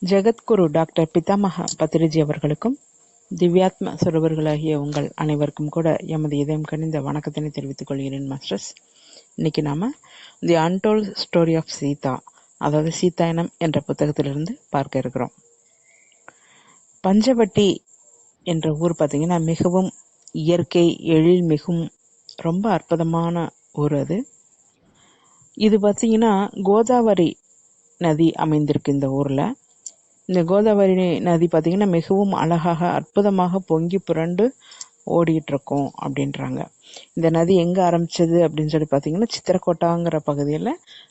Jagadguru doctor பிதாமக Patriji அவர்களுக்கும் திவ்யாத்ம சொருபர்களாகிய உங்கள் அனைவருக்கும் கூட எமது இதயம் கனிந்த வணக்கத்தினை தெரிவித்துக் கொள்கிறேன் மாஸ்டர்ஸ். இன்னைக்கு நாம தி அன்டோல்ட் ஸ்டோரி ஆஃப் சீதா, அதாவது சீதாயனம் என்ற புத்தகத்திலிருந்து பார்க்க இருக்கிறோம். பஞ்சவட்டி என்ற ஊர் பார்த்தீங்கன்னா மிகவும் இயற்கை எழில் மிகவும் ரொம்ப அற்புதமான ஊர். இது பார்த்தீங்கன்னா கோதாவரி நதி அமைந்திருக்கு இந்த ஊர்ல. இந்த கோதாவரி நதி பார்த்தீங்கன்னா மிகவும் அழகாக அற்புதமாக பொங்கி புரண்டு ஓடிட்டு இருக்கும் அப்படின்றாங்க. இந்த நதி எங்க ஆரம்பிச்சது அப்படின்னு சொல்லி பார்த்தீங்கன்னா சித்திரக்கோட்டாங்கிற பகுதியில்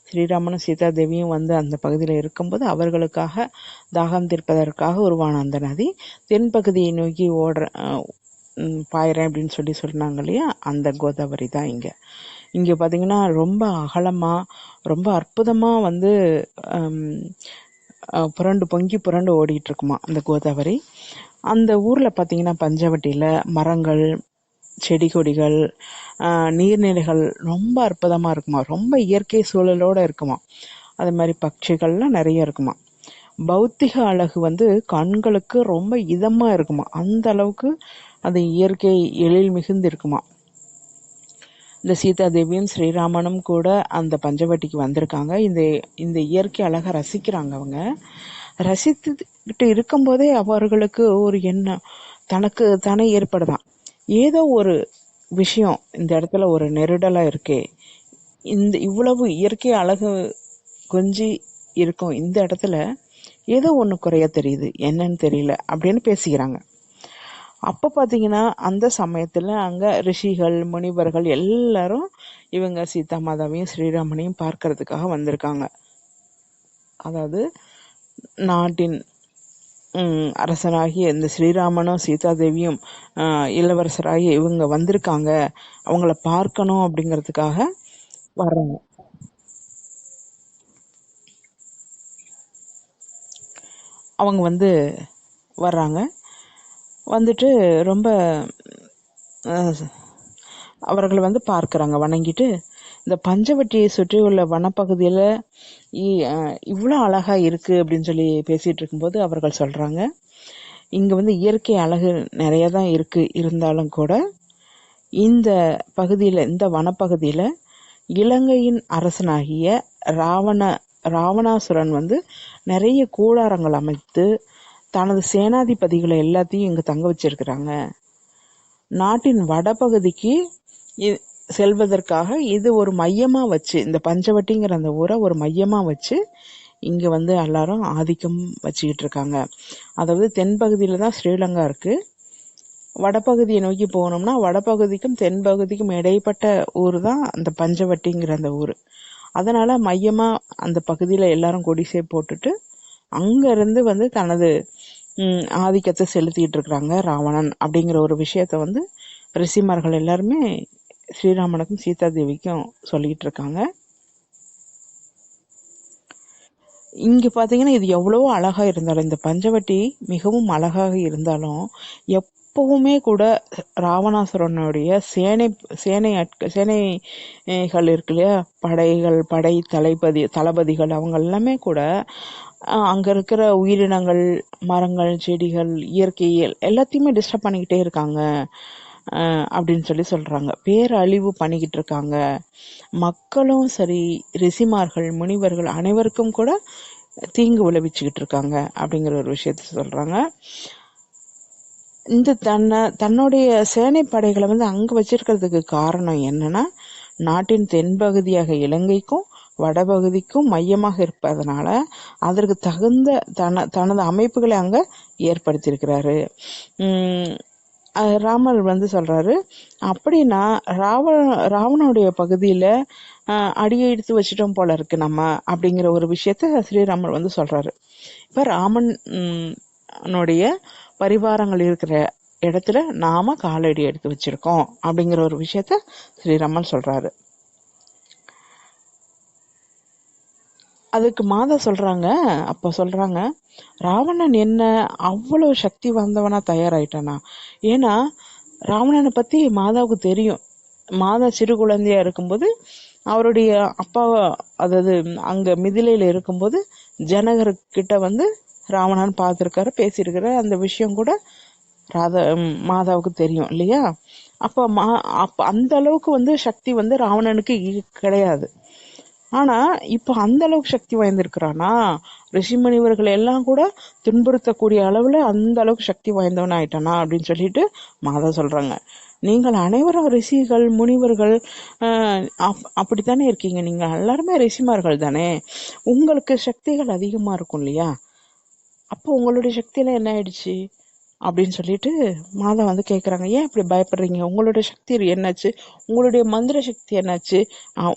ஸ்ரீராமனும் சீதா தேவியும் வந்து அந்த பகுதியில் இருக்கும்போது அவர்களுக்காக தாகம் தீர்ப்பதற்காக உருவான அந்த நதி தென்பகுதியை நோக்கி பாயிறேன் அப்படின்னு சொல்லி சொன்னாங்க இல்லையா, அந்த கோதாவரி தான் இங்க பார்த்தீங்கன்னா ரொம்ப அகலமா ரொம்ப அற்புதமா வந்து பொங்கி புரண்டு ஓடிட்டு இருக்குமா அந்த கோதாவரி. அந்த ஊர்ல பாத்தீங்கன்னா பஞ்சவட்டியில மரங்கள், செடி கொடிகள், நீர்நிலைகள் ரொம்ப அற்புதமா இருக்குமா, ரொம்ப இயற்கை சூழலோட இருக்குமா. அது மாதிரி பட்சிகள்லாம் நிறைய இருக்குமா. பௌத்திக அழகு வந்து கண்களுக்கு ரொம்ப இதமா இருக்குமா, அந்த அளவுக்கு அது இயற்கை எழில் மிகுந்து இருக்குமா. இந்த சீதா தேவியும் ஸ்ரீராமனும் கூட அந்த பஞ்சவட்டிக்கு வந்திருக்காங்க. இந்த இயற்கை அழகை ரசிக்கிறாங்க. அவங்க ரசித்துக்கிட்டு இருக்கும்போதே அவர்களுக்கு ஒரு எண்ணம் தனக்கு தானே ஏற்படுதான், ஏதோ ஒரு விஷயம் இந்த இடத்துல ஒரு நெருடலா இருக்கே, இந்த இவ்வளவு இயற்கை அழகு கொஞ்சி இருக்கும் இந்த இடத்துல ஏதோ ஒண்ணு குறைய தெரியுது, என்னன்னு தெரியல அப்படின்னு பேசிக்கிறாங்க. அப்ப பாத்தீங்கன்னா அந்த சமயத்துல அங்க ரிஷிகள் முனிவர்கள் எல்லாரும் இவங்க சீதா மாதாவையும் ஸ்ரீராமனையும் பார்க்கறதுக்காக வந்திருக்காங்க. அதாவது நாட்டின் அரசனாகிய இந்த ஸ்ரீராமனும் சீதா தேவியும் இளவரசராகிய இவங்க வந்திருக்காங்க, அவங்கள பார்க்கணும் அப்படிங்கறதுக்காக வர்றாங்க. அவங்க வந்து வர்றாங்க. வந்துட்டு ரொம்ப அவர்களை வந்து பார்க்கறாங்க, வணங்கிட்டு இந்த பஞ்சவட்டியை சுற்றி உள்ள வனப்பகுதியில இவ்வளோ அழகா இருக்கு அப்படின்னு சொல்லி பேசிட்டு இருக்கும்போது அவர்கள் சொல்றாங்க, இங்க வந்து இயற்கை அழகு நிறைய தான் இருக்கு, இருந்தாலும் கூட இந்த பகுதியில இந்த வனப்பகுதியில இலங்கையின் அரசனாகிய ராவணாசுரன் வந்து நிறைய கூடாரங்கள் அமைத்து தனது சேனாதிபதிகளை எல்லாத்தையும் இங்க தங்க வச்சிருக்கிறாங்க. நாட்டின் வடபகுதிக்கு செல்வதற்காக இது ஒரு மையமா வச்சு, இந்த பஞ்சவட்டிங்கிற அந்த ஊரை ஒரு மையமா வச்சு இங்க வந்து எல்லாரும் ஆதிக்கம் வச்சுக்கிட்டு இருக்காங்க. அதாவது தென்பகுதியில தான் ஸ்ரீலங்கா இருக்கு. வடபகுதியை நோக்கி போனோம்னா வடபகுதிக்கும் தென்பகுதிக்கும் இடைப்பட்ட ஊர் தான் அந்த பஞ்சவட்டிங்கிற அந்த ஊர். அதனால மையமா அந்த பகுதியில எல்லாரும் கொடிசை போட்டுட்டு அங்க இருந்து வந்து தனது ஆதிக்கத்தை செலுத்திட்டு இருக்கிறாங்க ராவணன் அப்படிங்கிற ஒரு விஷயத்த வந்து ரிஷிமார்கள் எல்லாருமே ஸ்ரீராமனுக்கும் சீதா தேவிக்கும் சொல்லிட்டு இருக்காங்க. இங்க பாத்தீங்கன்னா இது எவ்வளவோ அழகா இருந்தாலும், இந்த பஞ்சவட்டி மிகவும் அழகாக இருந்தாலும் எப்பவுமே கூட ராவணாசுரனுடைய சேனைகள் இருக்கு இல்லையா, படை தளபதிகள் அவங்க எல்லாமே கூட அங்க இருக்கிற உயிரினங்கள், மரங்கள், செடிகள், இயற்கையில் எல்லாத்தையுமே டிஸ்டர்ப் பண்ணிக்கிட்டே இருக்காங்க அப்படின்னு சொல்லி சொல்றாங்க. பேரழிவு பண்ணிக்கிட்டு இருக்காங்க. மக்களும் சரி, ரிஷிமார்கள், முனிவர்கள் அனைவருக்கும் கூட தீங்கு விளைவிச்சுக்கிட்டு இருக்காங்க அப்படிங்கிற ஒரு விஷயத்த சொல்றாங்க. இந்த தன்னுடைய சேனை படைகளை வந்து அங்க வச்சிருக்கிறதுக்கு காரணம் என்னன்னா, நாட்டின் தென்பகுதியாக இலங்கைக்கும் வடபகுதிக்கும் மையமாக இருப்பதனால அதற்கு தகுந்த தனது அமைப்புகளை அங்க ஏற்படுத்தியிருக்கிறாரு. ராமர் வந்து சொல்றாரு, அப்படின்னா ராவனுடைய பகுதியில அடியை எடுத்து வச்சிட்டோம் போல இருக்கு நம்ம அப்படிங்கிற ஒரு விஷயத்த ஸ்ரீராமர் வந்து சொல்றாரு. இப்ப ராமனுடைய பரிவாரங்கள் இருக்கிற இடத்துல நாம காலடி எடுத்து வச்சிருக்கோம் அப்படிங்கிற ஒரு விஷயத்த ஸ்ரீராமன் சொல்றாரு. அதுக்கு மாதா சொல்றாங்க, அப்ப சொல்றாங்க, ராவணன் என்ன அவ்வளவு சக்தி வாய்ந்தவனா தயாராயிட்டானா? ஏன்னா ராவணனை பத்தி மாதாவுக்கு தெரியும். மாதா சிறு குழந்தையா இருக்கும்போது அவருடைய அப்பா, அதாவது அங்க மிதிலையில இருக்கும்போது ஜனகர்கிட்ட வந்து ராவணன் பார்த்துருக்காரு, பேசியிருக்காரு. அந்த விஷயம் கூட மாதாவுக்கு தெரியும் இல்லையா? அப்ப அந்த அளவுக்கு சக்தி ராவணனுக்கு கிடையாது. ஆனா இப்ப அந்த அளவுக்கு சக்தி வாய்ந்திருக்கிறானா? ரிஷிமுனிவர்கள் எல்லாம் கூட துன்புறுத்தக்கூடிய அளவுல அந்த அளவுக்கு சக்தி வாய்ந்தவன் ஆயிட்டானா அப்படின்னு சொல்லிட்டு மாதா சொல்றாங்க. நீங்கள் அனைவரும் ரிஷிகள், முனிவர்கள், அப்படித்தானே இருக்கீங்க. நீங்க எல்லாருமே ரிஷிமார்கள் தானே. உங்களுக்கு சக்திகள் அதிகமா இருக்கும் இல்லையா? அப்போ உங்களுடைய சக்தியெல்லாம் என்ன ஆயிடுச்சு அப்படின்னு சொல்லிட்டு மாதா கேட்குறாங்க. ஏன் இப்படி பயப்படுறீங்க? உங்களுடைய சக்தி என்னாச்சு? உங்களுடைய மந்திர சக்தி என்னாச்சு?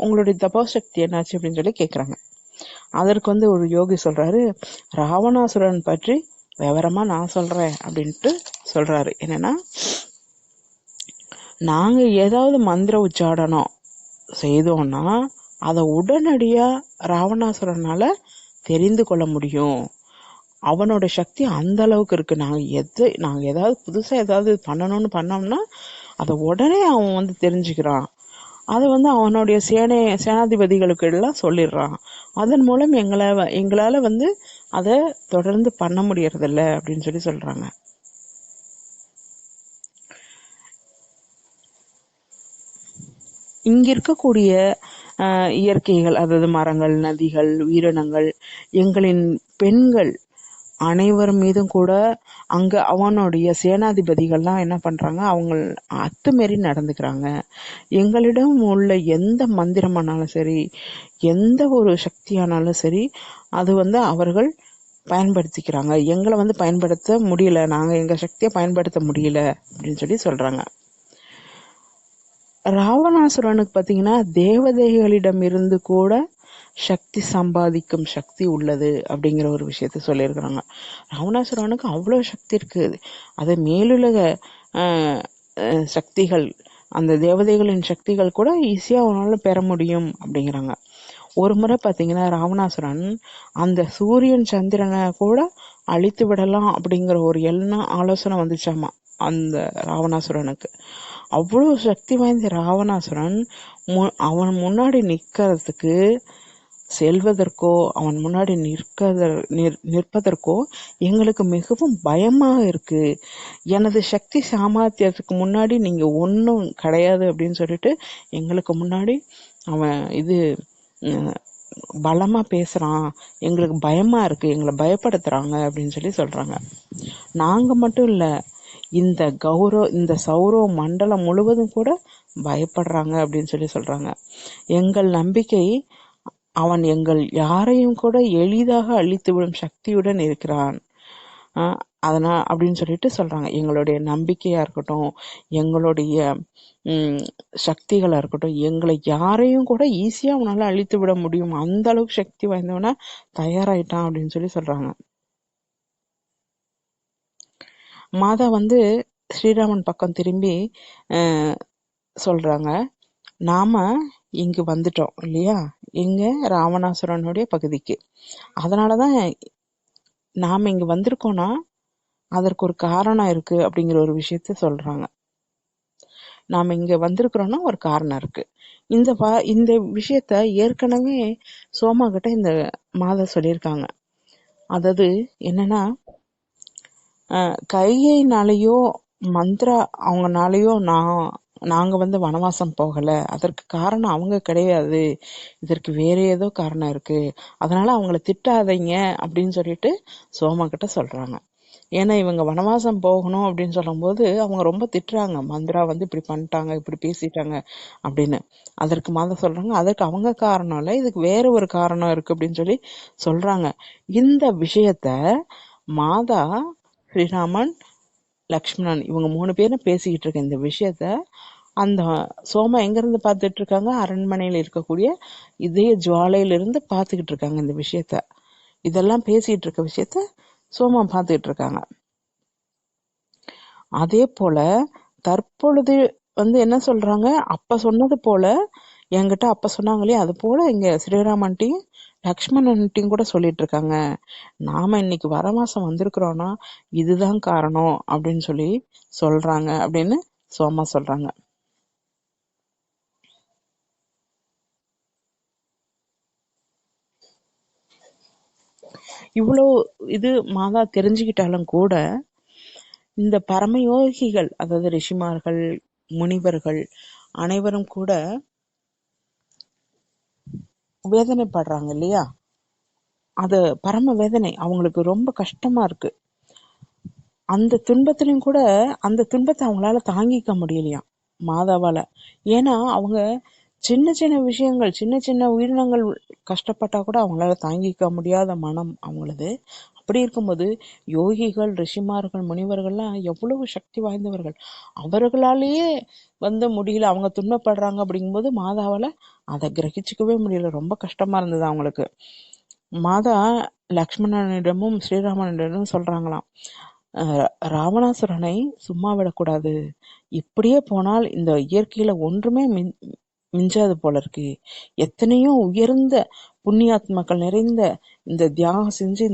உங்களுடைய தபோ சக்தி என்னாச்சு அப்படின்னு சொல்லி கேட்குறாங்க. அதற்கு ஒரு யோகி சொல்றாரு, ராவணாசுரன் பற்றி விவரமா நான் சொல்றேன் அப்படின்ட்டு சொல்றாரு. என்னன்னா, நாங்க ஏதாவது மந்திர உச்சாடனம் செய்தோம்னா அதை உடனடியா ராவணாசுரனால தெரிந்து கொள்ள முடியும். அவனோட சக்தி அந்த அளவுக்கு இருக்கு. நாங்க ஏதாவது புதுசா ஏதாவது பண்ணணும்னு பண்ணோம்னா அதை உடனே அவன் தெரிஞ்சுக்கிறான். அதை அவனுடைய சேனாதிபதிகளுக்கு எல்லாம் சொல்லிடுறான். அதன் மூலம் எங்களால அதை தொடர்ந்து பண்ண முடியறதில்ல அப்படின்னு சொல்லி சொல்றாங்க. இங்க இருக்கக்கூடிய இயற்கைகள், அதாவது மரங்கள், நதிகள், உயிரினங்கள், எங்களின் பெண்கள் அனைவர் மீதும் கூட அங்க அவனுடைய சேனாதிபதிகள்லாம் என்ன பண்றாங்க, அவங்க அத்துமீறி நடந்துக்கிறாங்க. எங்களிடம் உள்ள எந்த மந்திரமானாலும் சரி, எந்த ஒரு சக்தியானாலும் சரி, அது அவர்கள் பயன்படுத்திக்கிறாங்க. எங்களை பயன்படுத்த முடியல, நாங்க எங்க சக்தியை பயன்படுத்த முடியல அப்படின்னு சொல்லி சொல்றாங்க. ராவணாசுரனுக்கு பாத்தீங்கன்னா தேவதைகளிடம் இருந்து கூட சக்தி சம்பாதிக்கும் சக்தி உள்ளது அப்படிங்கிற ஒரு விஷயத்த சொல்லியிருக்கிறாங்க. ராவணாசுரனுக்கு அவ்வளவு சக்தி இருக்கு. அது மேலுலக சக்திகள், அந்த தேவதைகளின் சக்திகள் கூட ஈஸியா அவனால பெற முடியும் அப்படிங்கிறாங்க. ஒரு முறை பாத்தீங்கன்னா ராவணாசுரன் அந்த சூரியன் சந்திரனை கூட அழித்து விடலாம் அப்படிங்கிற ஒரு ஆலோசனை வந்துச்சாமா அந்த ராவணாசுரனுக்கு. அவ்வளவு சக்தி வாய்ந்த ராவணாசுரன் அவன் முன்னாடி நிக்கிறதுக்கு, செல்வதற்கோ அவன் முன்னாடி நிற்பதற்கோ எங்களுக்கு மிகவும் பயமாக இருக்கு. எனது சக்தி சாமர்த்தியத்துக்கு முன்னாடி நீங்க ஒன்றும் கிடையாது அப்படின்னு சொல்லிட்டு எங்களுக்கு முன்னாடி அவன் பலமா பேசுறான். எங்களுக்கு பயமா இருக்கு, எங்களை பயப்படுத்துறாங்க அப்படின்னு சொல்லி சொல்றாங்க. நாங்க மட்டும் இல்ல, இந்த சௌரவ மண்டலம் முழுவதும் கூட பயப்படுறாங்க அப்படின்னு சொல்லி சொல்றாங்க. எங்கள் நம்பிக்கை அவன் எங்கள் யாரையும் கூட எளிதாக அழித்துவிடும் சக்தியுடன் இருக்கிறான். அதனால் அப்படின்னு சொல்லிட்டு சொல்றாங்க. எங்களுடைய நம்பிக்கையா இருக்கட்டும், எங்களுடைய சக்திகளா இருக்கட்டும், எங்களை யாரையும் கூட ஈஸியா அவனால அழித்து விட முடியும், அந்த அளவுக்கு சக்தி வாய்ந்தவனா தயாராயிட்டான் அப்படின்னு சொல்லி சொல்றாங்க. மாதா ஸ்ரீராமன் பக்கம் திரும்பி சொல்றாங்க, நாம இங்கு வந்துட்டோம் இல்லையா, எங்க ராவணாசுரனுடைய பகுதிக்கு. அதனாலதான் நாம இங்க வந்திருக்கோம்னா அதற்கு ஒரு காரணம் இருக்கு அப்படிங்கிற ஒரு விஷயத்த சொல்றாங்க. நாம இங்க வந்திருக்கிறோம்னா ஒரு காரணம் இருக்கு. இந்த விஷயத்த ஏற்கனவே சோமா கிட்ட இந்த மாதா சொல்லியிருக்காங்க. அதாவது என்னன்னா, கையினாலேயோ மந்திரா அவங்கனாலேயோ நாங்க வனவாசம் போகல, அதற்கு காரணம் அவங்க கிடையாது, இதற்கு வேற ஏதோ காரணம் இருக்கு, அதனால அவங்கள திட்டாதீங்க அப்படின்னு சொல்லிட்டு சோமா கிட்ட சொல்றாங்க. ஏன்னா இவங்க வனவாசம் போகணும் அப்படின்னு சொல்லும் போது அவங்க ரொம்ப திட்டுறாங்க, மந்திரா இப்படி பண்ணிட்டாங்க, இப்படி பேசிட்டாங்க அப்படின்னு. அதற்கு மாதா சொல்றாங்க, அதற்கு அவங்க காரணம் இல்ல, இதுக்கு வேற ஒரு காரணம் இருக்கு அப்படின்னு சொல்லி சொல்றாங்க. இந்த விஷயத்த மாதா, ஸ்ரீராமன், லக்ஷ்மணன் இவங்க 3 பேரும் பேசிக்கிட்டு இருக்க இந்த விஷயத்த அந்த சோமா எங்க இருந்து பார்த்துட்டு இருக்காங்க, அரண்மனையில இருக்கக்கூடிய இதய ஜுவாலையிலிருந்து பார்த்துக்கிட்டு இருக்காங்க இந்த விஷயத்த. இதெல்லாம் பேசிட்டு இருக்க விஷயத்த சோமா பார்த்துக்கிட்டு இருக்காங்க. அதே போல தற்பொழுது என்ன சொல்றாங்க, அப்ப சொன்னது போல என்கிட்ட அப்ப சொன்னாங்களே, அது போல இங்க ஸ்ரீராமன்ட்டையும் லக்ஷ்மணன்ட்டையும் கூட சொல்லிட்டு இருக்காங்க. நாம இன்னைக்கு வரமாசம் வந்திருக்கிறோம்னா இதுதான் காரணம் அப்படின்னு சொல்லி சொல்றாங்க அப்படின்னு சோமா சொல்றாங்க. இவ்வளோ இது மாதா தெரிஞ்சுக்கிட்டாலும் கூட இந்த பரமயோகிகள், அதாவது ரிஷிமார்கள், முனிவர்கள் அனைவரும் கூட வேதனைப்படுறாங்க இல்லையா? அது பரம வேதனை, அவங்களுக்கு ரொம்ப கஷ்டமா இருக்கு. அந்த துன்பத்திலையும் கூட அந்த துன்பத்தை அவங்களால தாங்கிக்க முடியலையாம் மாதாவால. ஏன்னா அவங்க சின்ன சின்ன விஷயங்கள், சின்ன சின்ன உயிரினங்கள் கஷ்டப்பட்டா கூட அவங்களால தாங்கிக்க முடியாத மனம் அவங்களது. அப்படி இருக்கும்போது யோகிகள், ரிஷிமார்கள், முனிவர்கள்லாம் எவ்வளவு சக்தி வாய்ந்தவர்கள். அவர்களாலேயே முடியல, அவங்க துன்பப்படுறாங்க அப்படிங்கும்போது மாதாவால அதை கிரகிச்சுக்கவே முடியல. ரொம்ப கஷ்டமா இருந்தது அவங்களுக்கு. மாதா லக்ஷ்மணனிடமும் ஸ்ரீராமனிடமும் சொல்றாங்களாம், ராவணாசுரனை சும்மா விடக்கூடாது. இப்படியே போனால் இந்த இயற்கையில ஒன்றுமே மிஞ்சாது போல இருக்கு. எத்தனையோ உயர்ந்த புண்ணியாத்மாக்கள் நிறைந்த இந்த தியாகம் செஞ்சு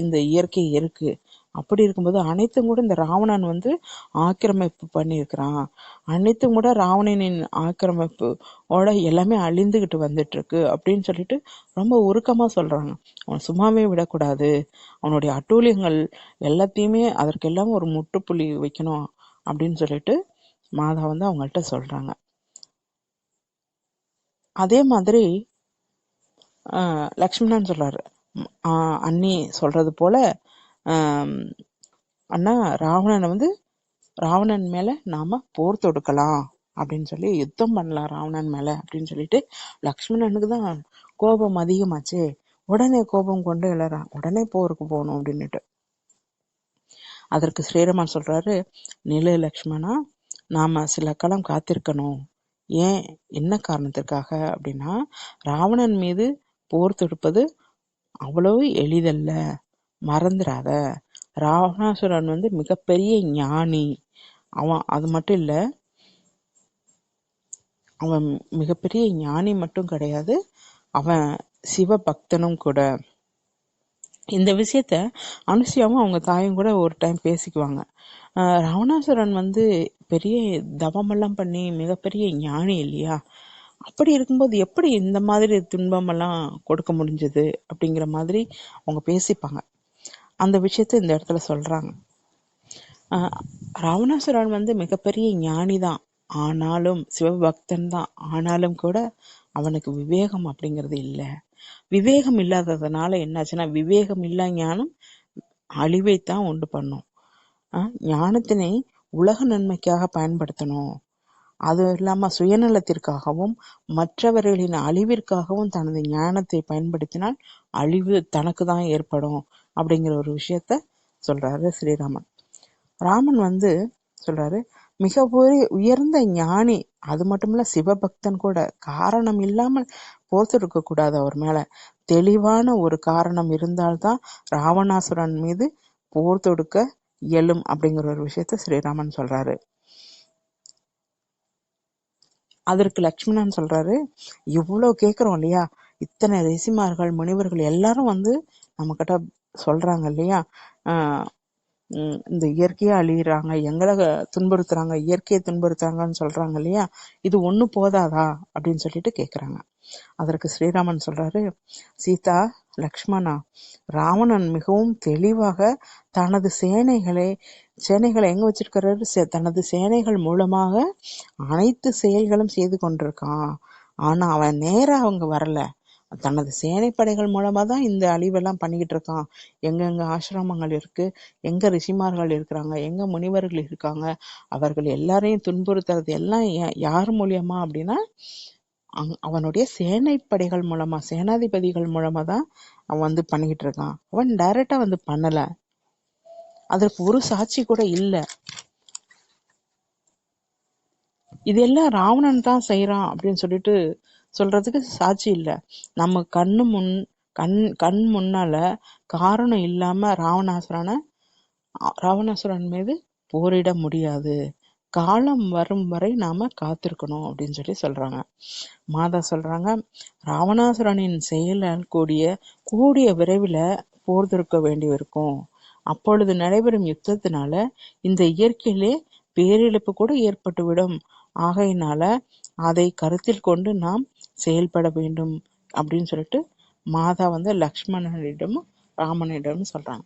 இந்த இயற்கை இருக்கு. அப்படி இருக்கும்போது அனைத்தும் கூட இந்த ராவணன் ஆக்கிரமிப்பு பண்ணியிருக்கிறான். அனைத்தும் கூட ராவணனின் ஆக்கிரமிப்போட எல்லாமே அழிந்துகிட்டு வந்துட்டு இருக்கு அப்படின்னு சொல்லிட்டு ரொம்ப உருக்கமா சொல்றாங்க. அவன் சும்மாவே விடக்கூடாது, அவனுடைய அட்டூழியங்கள் எல்லாத்தையுமே அதற்கெல்லாம் ஒரு முற்றுப்புள்ளி வைக்கணும் அப்படின்னு சொல்லிட்டு மாதா அவங்கள்ட்ட சொல்றாங்க. அதே மாதிரி லக்ஷ்மணன் சொல்றாரு, அண்ணி சொல்றது போல அண்ணா ராவணன் மேல நாம போர் தொடுக்கலாம் அப்படின்னு சொல்லி யுத்தம் பண்ணலாம் ராவணன் மேல அப்படின்னு சொல்லிட்டு லக்ஷ்மணனுக்கு தான் கோபம் அதிகமாச்சு. உடனே கோபம் கொண்டு எழறான், உடனே போருக்கு போகணும் அப்படின்னுட்டு. அதற்கு ஸ்ரீராமன் சொல்றாரு, நில லக்ஷ்மணா, நாம சில காலம் காத்திருக்கணும். ஏன், என்ன காரணத்திற்காக அப்படின்னா, ராவணன் மீது போர் தொடுப்பது அவ்வளவு எளிதல்ல, மறந்துடாத. ராவணாசுரன் மிகப்பெரிய ஞானி. அவன் அது மட்டும் இல்ல, அவன் மிகப்பெரிய ஞானி மட்டும் கிடையாது, அவன் சிவ பக்தனும் கூட. இந்த விஷயத்த அனுசுயாவும் அவங்க தாயும் கூட ஒரு டைம் பேசிக்குவாங்க. ராவணாசுரன் பெரிய தவமெல்லாம் பண்ணி மிகப்பெரிய ஞானி இல்லையா? அப்படி இருக்கும்போது எப்படி இந்த மாதிரி துன்பமெல்லாம் கொடுக்க முடிஞ்சது அப்படிங்கிற மாதிரி அவங்க பேசிப்பாங்க. அந்த விஷயத்த இந்த இடத்துல சொல்றாங்க. ராவணாசுரன் மிகப்பெரிய ஞானி தான், ஆனாலும் சிவபக்தன் தான், ஆனாலும் கூட அவனுக்கு விவேகம் அப்படிங்கிறது இல்லை. விவேகம் இல்லாததுனால என்னாச்சுன்னா, விவேகம் இல்லா ஞானம் அழிவைத்தான் உண்டு பண்ணும். ஞானத்தினை உலக நன்மைக்காக பயன்படுத்தணும். அது இல்லாம சுயநலத்திற்காகவும் மற்றவர்களின் அழிவிற்காகவும் தனது ஞானத்தை பயன்படுத்தினால் அழிவு தனக்கு தான் ஏற்படும் அப்படிங்கிற ஒரு விஷயத்த சொல்றாரு ஸ்ரீராமன். ராமன் சொல்றாரு, மிக உயர்ந்த ஞானி, அது மட்டும் இல்ல சிவபக்தன் கூட, காரணம் இல்லாமல் போர் தொடுக்க கூடாது அவர் மேல. தெளிவான ஒரு காரணம் இருந்தால்தான் ராவணாசுரன் மீது போர் தொடுக்க இயலும் அப்படிங்கிற ஒரு விஷயத்த ஸ்ரீராமன் சொல்றாரு. அதற்கு லக்ஷ்மணன் சொல்றாரு, இவ்வளவு கேக்குறோம் இல்லையா, இத்தனை ரிஷிமார்கள், முனிவர்கள் எல்லாரும் நம்ம கிட்ட சொல்றாங்க இல்லையா, இந்த இயற்கையை அழியிறாங்க, எங்களை துன்புறுத்துறாங்க, இயற்கையை துன்புறுத்துறாங்கன்னு சொல்றாங்க இல்லையா, இது ஒண்ணு போதாதா அப்படின்னு சொல்லிட்டு கேக்குறாங்க. அதற்கு ஸ்ரீராமன் சொல்றாரு, சீதா, லக்ஷ்மணா, ராவணன் மிகவும் தெளிவாக தனது சேனைகளை எங்க வச்சிருக்கிறாரு, தனது சேனைகள் மூலமாக அனைத்து செயல்களும் செய்து கொண்டிருக்கான். ஆனா அவன் நேரா அவங்க வரல, தனது சேனைப்படைகள் மூலமா தான் இந்த அழிவெல்லாம் பண்ணிக்கிட்டு இருக்கான். எங்கெங்க ஆசிரமங்கள் இருக்கு, எங்க ரிஷிமார்கள் இருக்கிறாங்க, எங்க முனிவர்கள் இருக்காங்க, அவர்கள் எல்லாரையும் துன்புறுத்துறது எல்லாம் யார் மூலியமா அப்படின்னா அவனுடைய சேனைப்படைகள் மூலமா, சேனாதிபதிகள் மூலமா தான் அவன் பண்ணிக்கிட்டு இருக்கான். அவன் டைரக்டா பண்ணல, அதற்கு ஒரு சாட்சி கூட இல்ல. இதெல்லாம் ராவணன் தான் செய்யறான் அப்படின்னு சொல்லிட்டு சொல்றதுக்கு சாட்சி இல்ல. நம்ம கண் முன்னால காரணம் இல்லாம ராவணாசுரன் மீது போரிட முடியாது. காலம் வரும் வரை நாம காத்திருக்கணும் அப்படின்னு சொல்லி சொல்றாங்க. மாதா சொல்றாங்க, ராவணாசுரனின் செயலால் கூடிய விரைவில் போர் தொடுக்க வேண்டியிருக்கும். அப்பொழுது நடைபெறும் யுத்தத்தினால இந்த இயற்கையிலே பேரிழப்பு கூட ஏற்பட்டுவிடும். ஆகையினால அதை கருத்தில் கொண்டு நாம் செயல்பட வேண்டும் அப்படின்னு சொல்லிட்டு மாதா லக்ஷ்மணனிடமும் ராமனிடம் சொல்றாங்க.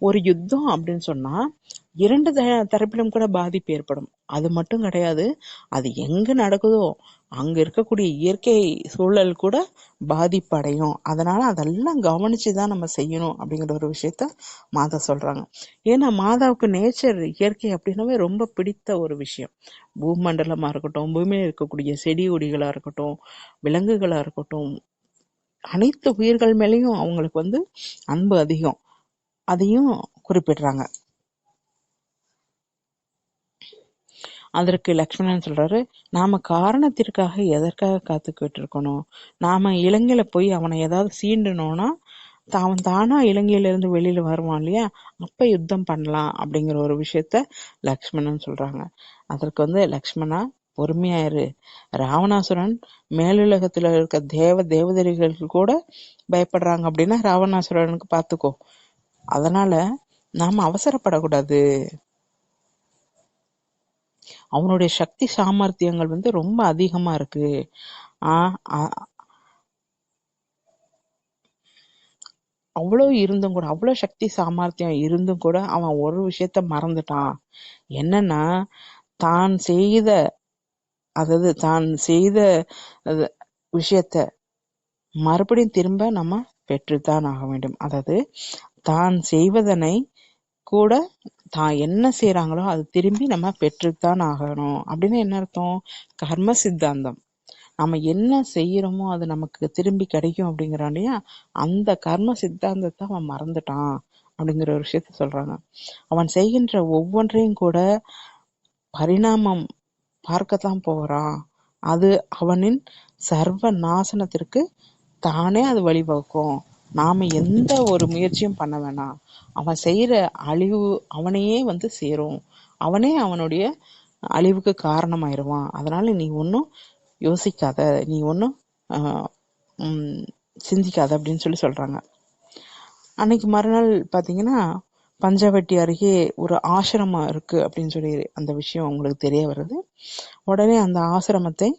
ஒரு யுத்தம் அப்படின்னு சொன்னா 2 தரப்பிலும் கூட பாதிப்பு ஏற்படும். அது மட்டும் கிடையாது, அது எங்க நடக்குதோ அங்க இருக்கக்கூடிய இயற்கை சூழல் கூட பாதிப்படையும். அதனால அதெல்லாம் கவனிச்சுதான் நம்ம செய்யணும் அப்படிங்கிற ஒரு விஷயத்த மாதா சொல்றாங்க. ஏன்னா மாதாவுக்கு நேச்சர், இயற்கை அப்படின்னாவே ரொம்ப பிடித்த ஒரு விஷயம். பூமண்டலமா இருக்கட்டும், பூமியில இருக்கக்கூடிய செடி கொடிகளா இருக்கட்டும், விலங்குகளா இருக்கட்டும், அனைத்து உயிர்கள் மேலேயும் அவங்களுக்கு அன்பு அதிகம். அதையும் குறிப்பிடுறாங்க. அதற்கு லக்ஷ்மணன் சொல்றாரு, நாம காரணத்திற்காக எதற்காக காத்துக்கிட்டு இருக்கணும்? நாம இலங்கையில போய் அவனை ஏதாவது சீண்டனோம்னா அவன் தானா இலங்கையில இருந்து வெளியில வருவான் இல்லையா, அப்ப யுத்தம் பண்ணலாம் அப்படிங்கிற ஒரு விஷயத்த லக்ஷ்மணன் சொல்றாங்க. அதற்கு லக்ஷ்மணா பொறுமையா இரு. ராவணாசுரன் மேலுலகத்துல இருக்க தேவதைகள் கூட பயப்படுறாங்க அப்படின்னா ராவணாசுரனுக்கு பாத்துக்கோ. அதனால நாம அவசரப்படக்கூடாது. அவனுடைய சக்தி சாமர்த்தியங்கள் ரொம்ப அதிகமா இருக்கு. அவ்வளோ இருந்தும் கூட, அவ்வளோ சக்தி சாமர்த்தியம் இருந்தும் கூட அவன் ஒரு விஷயத்த மறந்துட்டான். என்னன்னா, தான் செய்த விஷயத்த மறுபடியும் திரும்ப நம்ம பெற்றுத்தான் ஆக வேண்டும். அதாவது தான் செய்வதனை கூட தான் என்ன செய்யறாங்களோ அது திரும்பி நம்ம பெற்றுத்தான் ஆகணும். அப்படின்னு என்ன அர்த்தம்? கர்ம சித்தாந்தம். நம்ம என்ன செய்யறோமோ அது நமக்கு திரும்பி கிடைக்கும் அப்படிங்கிறான் இல்லையா, அந்த கர்ம சித்தாந்தத்தை அவன் மறந்துட்டான் அப்படிங்கிற ஒரு விஷயத்த சொல்றாங்க. அவன் செய்கின்ற ஒவ்வொன்றையும் கூட பரிணாமம் பார்க்கத்தான் போகிறான். அது அவனின் சர்வ நாசனத்திற்கு தானே அது வழிவகுக்கும். நாம எந்த ஒரு முயற்சியும் பண்ண வேணாம். அவன் செய்யற அழிவு அவனையே சேரும். அவனே அவனுடைய அழிவுக்கு காரணமாயிருவான். அதனால நீ ஒன்னும் யோசிக்காத, நீ ஒன்னும் சிந்திக்காத அப்படின்னு சொல்றாங்க. அன்னைக்கு மறுநாள் பாத்தீங்கன்னா பஞ்சவட்டி அருகே ஒரு ஆசிரமம் இருக்கு அப்படின்னு சொல்லி அந்த விஷயம் உங்களுக்கு தெரிய வருது. உடனே அந்த ஆசிரமத்தை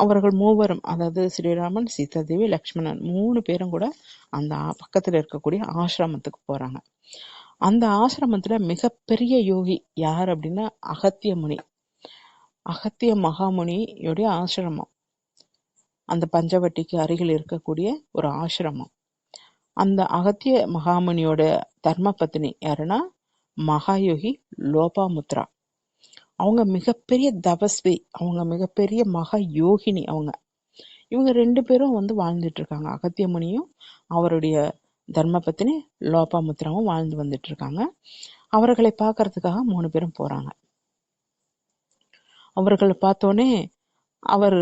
அவர்கள் மூவரும், அதாவது ஸ்ரீராமன், சீதாதேவி, லக்ஷ்மணன் 3 பேரும் கூட அந்த பக்கத்துல இருக்கக்கூடிய ஆசிரமத்துக்கு போறாங்க. அந்த ஆசிரமத்துல மிகப்பெரிய யோகி யார் அப்படின்னா அகத்திய முனி. அகத்திய மகாமுனியுடைய ஆசிரமம் அந்த பஞ்சவட்டிக்கு அருகில் இருக்கக்கூடிய ஒரு ஆசிரமம். அந்த அகத்திய மகாமுனியோட தர்ம பத்தினி யாருன்னா மகாயோகி லோபாமுத்ரா. அவங்க மிகப்பெரிய தபஸ்வி, அவங்க மிகப்பெரிய மகா யோகினி. இவங்க 2 பேரும் வாழ்ந்துட்டு இருக்காங்க. அகத்திய முனியும் அவருடைய தர்ம பத்தினி லோபாமுத்ராவும் வாழ்ந்து வந்துட்டு இருக்காங்க. அவர்களை பார்க்கறதுக்காக 3 பேரும் போறாங்க. அவர்களை பார்த்தோன்னே அவர்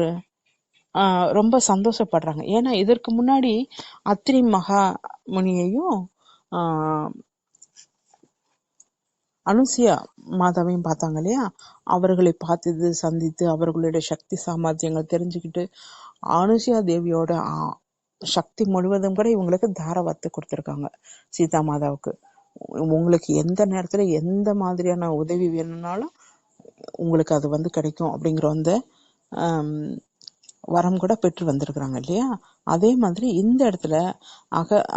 ரொம்ப சந்தோஷப்படுறாங்க. ஏன்னா இதற்கு முன்னாடி அத்ரி மகா முனியையும் அனுசியா மாதாவையும் பார்த்தாங்க இல்லையா, அவர்களை பார்த்து சந்தித்து அவர்களுடைய சக்தி சாமர்த்தியங்கள் தெரிஞ்சுக்கிட்டு அனுசியா தேவியோட சக்தி முழுவதும் கூட இவங்களுக்கு தாரவாத்து கொடுத்துருக்காங்க சீதா மாதாவுக்கு. உங்களுக்கு எந்த நேரத்துல எந்த மாதிரியான உதவி வேணும்னாலும் உங்களுக்கு அது கிடைக்கும் அப்படிங்கிற வரம் கூட பெற்று வந்திருக்கிறாங்க இல்லையா. அதே மாதிரி இந்த இடத்துல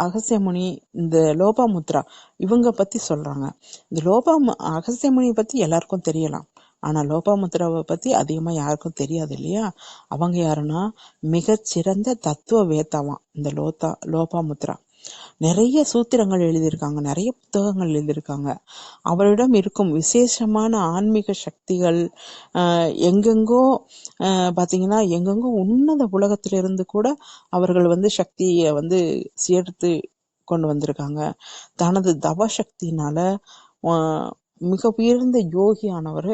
அகசியமுனி, இந்த லோபாமுத்ரா இவங்க பத்தி சொல்றாங்க. இந்த அகசியமுனியை பத்தி எல்லாருக்கும் தெரியலாம், ஆனா லோபாமுத்ராவை பத்தி அதிகமா யாருக்கும் தெரியாது இல்லையா. அவங்க யாருன்னா மிகச்சிறந்த தத்துவ வேத்தாவாம் இந்த லோபாமுத்ரா. நிறைய சூத்திரங்கள் எழுதியிருக்காங்க, நிறைய புத்தகங்கள் எழுதியிருக்காங்க. அவரிடம் இருக்கும் விசேஷமான ஆன்மீக சக்திகள் எங்கெங்கோ பாத்தீங்கன்னா எங்கெங்கோ உன்னத உலகத்திலிருந்து கூட அவர்கள் சக்தியை சேர்த்து கொண்டு வந்திருக்காங்க. தனது தவ சக்தியினால மிக உயர்ந்த யோகியானவர்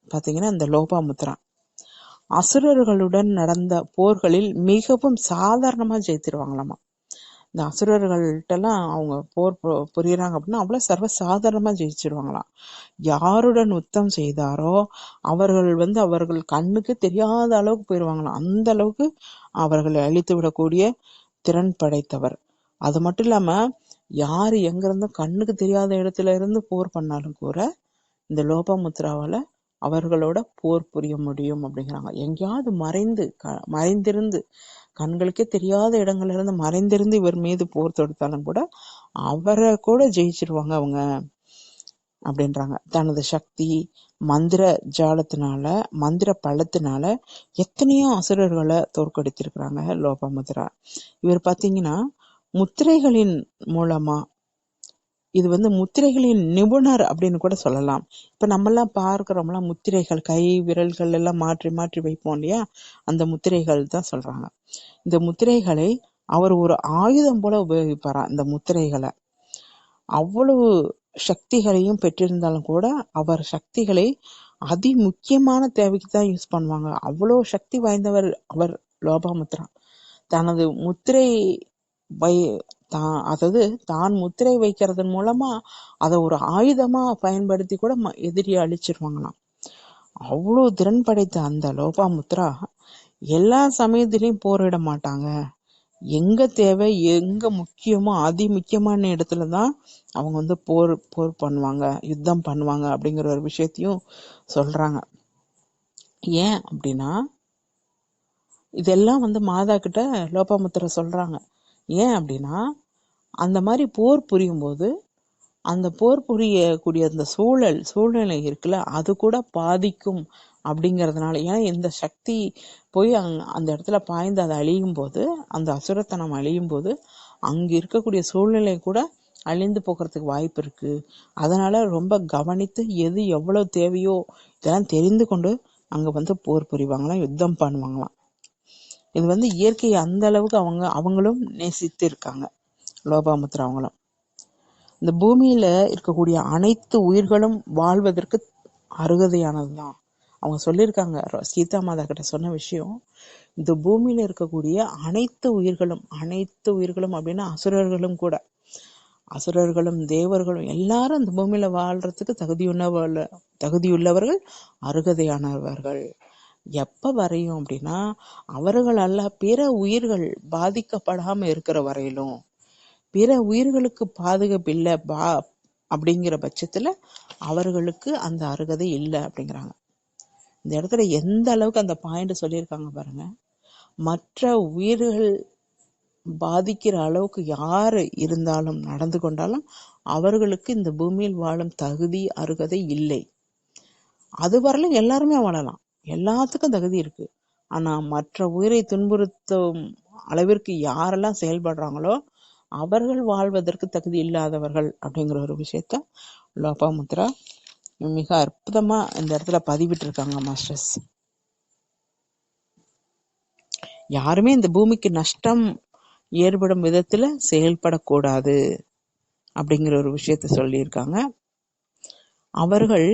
பாத்தீங்கன்னா இந்த லோபாமுத்ரா. அசுரர்களுடன் நடந்த போர்களில் மிகவும் சாதாரணமா ஜெயித்திருவாங்களாமா. இந்த அசுரர்கள்ட்ட எல்லாம் அவங்க போர் புரியறாங்க அப்படின்னா அவ்வளவு சர்வ சாதாரணமா ஜெயிச்சிருவாங்களாம். யாருடன் யுத்தம் செய்தாரோ அவர்கள் அவர்கள் கண்ணுக்கு தெரியாத அளவுக்கு போயிருவாங்களாம். அந்த அளவுக்கு அவர்களை அழித்து விடக்கூடிய திறன் படைத்தவர். அது மட்டும் இல்லாம யாரு எங்க இருந்தும் கண்ணுக்கு தெரியாத இடத்துல இருந்து போர் பண்ணாலும் கூட இந்த லோபாமுத்ராவால அவர்களோட போர் புரிய முடியும் அப்படிங்கிறாங்க. எங்கேயாவது மறைந்திருந்து கண்களுக்கே தெரியாத இடங்கள்ல இருந்து மறைந்திருந்து இவர் மீது போர் தொடுத்தாலும் கூட அவரை கூட ஜெயிச்சிருவாங்க அவங்க அப்படின்றாங்க. தனது சக்தி, மந்திர ஜாலத்தினால, மந்திர பலத்தினால எத்தனையோ அசுரர்களை தோற்கடித்திருக்கிறாங்க லோபாமுத்ரா. இவர் பாத்தீங்கன்னா முத்திரைகளின் மூலமா, இது முத்திரைகளின் நிபுணர் அப்படின்னு கூட சொல்லலாம். இப்ப நம்ம எல்லாம் பார்க்கிறோம்ல, முத்திரைகள் கை விரல்கள் எல்லாம் மாற்றி மாற்றி வைப்போம் இல்லையா, அந்த முத்திரைகள் தான் சொல்றாங்க. இந்த முத்திரைகளை அவர் ஒரு ஆயுதம் போல உபயோகிப்பாராம். இந்த முத்திரைகளை அவ்வளவு சக்திகளையும் பெற்றிருந்தாலும் கூட அவர் சக்திகளை அதி முக்கியமான தேவைக்கு தான் யூஸ் பண்ணுவாங்க. அவ்வளவு சக்தி வாய்ந்தவர் அவர் லோபாமுத்ரா. தனது முத்திரை அதாவது தான் முத்திரை வைக்கிறதன் மூலமா அதை ஒரு ஆயுதமா பயன்படுத்தி கூட எதிரியை அழிச்சிருவாங்களாம். அவ்வளவு திறன் படைத்த அந்த லோபாமுத்ரா எல்லா சமயத்திலையும் போரிட மாட்டாங்க. எங்க தேவை, எங்க முக்கியமோ அதி முக்கியமான இடத்துலதான் அவங்க போர் பண்ணுவாங்க, யுத்தம் பண்ணுவாங்க அப்படிங்கிற ஒரு விஷயத்தையும் சொல்றாங்க. ஏன் அப்படின்னா இதெல்லாம் மாதா கிட்ட லோபாமுத்ரா சொல்றாங்க. ஏன் அப்படின்னா அந்த மாதிரி போர் புரியும் போது அந்த போர் புரியக்கூடிய அந்த சூழ்நிலை இருக்குல்ல, அது கூட பாதிக்கும் அப்படிங்கறதுனால. ஏன்னா இந்த சக்தி போய் அந்த இடத்துல பாய்ந்து அதை அழியும் போது, அந்த அசுரத்தனம் அழியும் போது அங்க இருக்கக்கூடிய சூழ்நிலை கூட அழிந்து போகிறதுக்கு வாய்ப்பு இருக்கு. அதனால ரொம்ப கவனித்து எது எவ்வளவு தேவையோ இதெல்லாம் தெரிந்து கொண்டு அங்க போர் புரிவாங்களாம், யுத்தம் பண்ணுவாங்களாம். இது இயற்கையை அந்த அளவுக்கு அவங்களும் நேசித்து இருக்காங்க லோபாமுத்ரா அவங்களும். இந்த பூமியில இருக்கக்கூடிய அனைத்து உயிர்களும் வாழ்வதற்கு அருகதையானதுதான். அவங்க சொல்லியிருக்காங்க, சீதா மாதா கிட்ட சொன்ன விஷயம். இந்த பூமியில இருக்கக்கூடிய அனைத்து உயிர்களும் அப்படின்னா அசுரர்களும் தேவர்களும் எல்லாரும் அந்த பூமியில வாழ்றதுக்கு தகுதியுள்ளவர்கள், அருகதையானவர்கள். எப்ப வரையும் அப்படின்னா அவர்கள் அல்ல பிற உயிர்கள் பாதிக்கப்படாம இருக்கிற வரையிலும், பிற உயிர்களுக்கு பாதுகாப்பு இல்லை அப்படிங்கிற பட்சத்துல அவர்களுக்கு அந்த அருகதை இல்லை அப்படிங்கிறாங்க. இந்த இடத்துல எந்த அளவுக்கு அந்த பாயிண்ட் சொல்லியிருக்காங்க பாருங்க. மற்ற உயிர்கள் பாதிக்கிற அளவுக்கு யாரு இருந்தாலும் நடந்து கொண்டாலும் அவர்களுக்கு இந்த பூமியில் வாழும் தகுதி அருகதை இல்லை. அது வரலும் எல்லாருமே வாழலாம், எல்லாத்துக்கும் தகுதி இருக்கு. ஆனா மற்ற உயிரை துன்புறுத்தும் அளவிற்கு யாரெல்லாம் செயல்படுறாங்களோ அவர்கள் வாழ்வதற்கு தகுதி இல்லாதவர்கள் அப்படிங்கிற ஒரு விஷயத்த லோபாமுத்ரா மிக அற்புதமா இந்த இடத்துல பதிவிட்டு இருக்காங்க மாஸ்டர்ஸ். யாருமே இந்த பூமிக்கு நஷ்டம் ஏற்படும் விதத்துல செயல்படக்கூடாது அப்படிங்கிற ஒரு விஷயத்த சொல்லியிருக்காங்க. அவர்கள்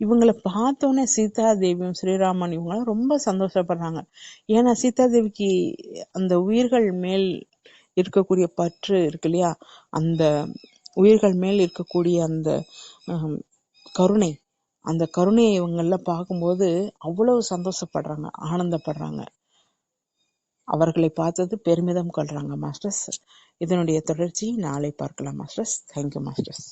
இவங்களை பார்த்தோன்னே சீதா தேவியும் ஸ்ரீராமன் இவங்களாம் ரொம்ப சந்தோஷப்படுறாங்க. ஏன்னா சீதா தேவிக்கு அந்த உயிர்கள் மேல் இருக்கக்கூடிய பற்று இருக்கு இல்லையா, அந்த உயிர்கள் மேல் இருக்கக்கூடிய அந்த கருணை, அந்த கருணையை இவங்கெல்லாம் பார்க்கும்போது அவ்வளவு சந்தோஷப்படுறாங்க, ஆனந்தப்படுறாங்க. அவர்களை பார்த்தது பெருமிதம் கொள்றாங்க மாஸ்டர்ஸ். இதனுடைய தொடர்ச்சி நாளை பார்க்கலாம் மாஸ்டர்ஸ். Thank you masters.